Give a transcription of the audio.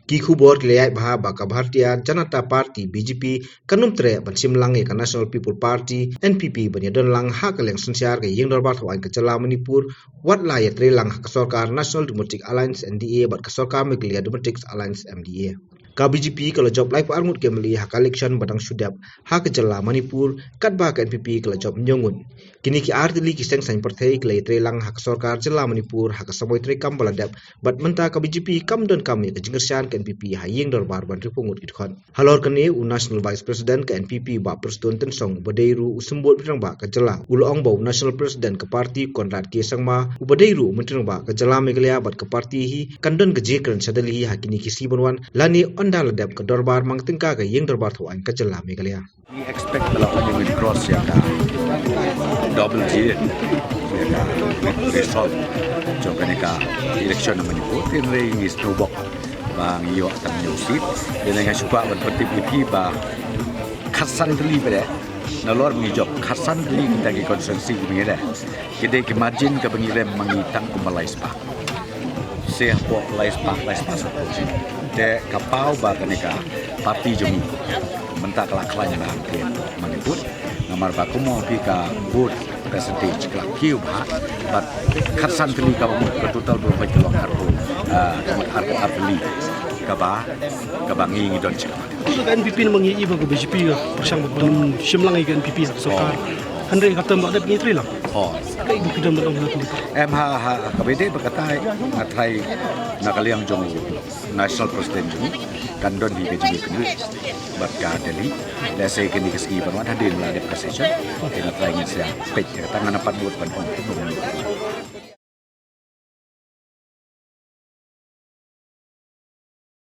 Ki khubor kleyai bha baka Bharatiya Janata Party BJP kanum tre ban simlang ka National People Party NPP ban yadon lang ha ka leng sunsiar ka yeng dorbar thawai ka jala Manipur wat la ya tre lang ka sarkar National Democratic Alliance NDA bat ka sarkar Meghalaya Democratic Alliance MDA. Ka BJP kalau job life armut ke meli hak election badang sudap hak jala Manipur kat ba ka NPP kalau job nyongun kini ki artili ki seng sain partai ke tre lang hak sarkar jala Manipur hak samoy tre kam baladap bat menta ka BJP kam don kam ka jingersian ke NPP hayeng dorbar ban ripungut itkhon halor kene u National Vice President ke NPP ba Preston Tensong badeiru usembot birang ba ka jala ulong ba National President ke parti Konrad K Sangma u badeiru mentirang ba ka jala Meghalaya bat ke parti hi kandon ke jekran sadali hakini ki sibonwan lani Andal dap ke dorbar mang tingka ke yeng dorbar thuan ke jala Meghalaya. We expect a lot of women cross ya ka double G ya ka result jo ka election na Manipur tin ring is no bok bang iyo akan nyusit dan nga suka ban parti ba khasan dili pada na lor mi job khasan dili kita ki konsensi mi ada kita ki margin ka bangirem mangitang kumalais pa se po lais pa so de kapau ba kaneka parti jumi mentak laklanya na ke Manipur nomor ba kumo pi ka vote percentage ka kiu ba but khasan tili ka mo total bro pa kilo karbo harga abli ka ba ngi don chika ka NPP na mangi iba ko BJP persang bagban simlang ka NPP sa sarkar Andre kata mbak ada pengitri lang. Oh, kay ibu kita mbak ang KBD berkata ngatrai nakaliang jong national president jong kandon di BJP kini berka Delhi lese kini keski banwan hadir melalui session kena try ngin sia pej tangan 4 buat ban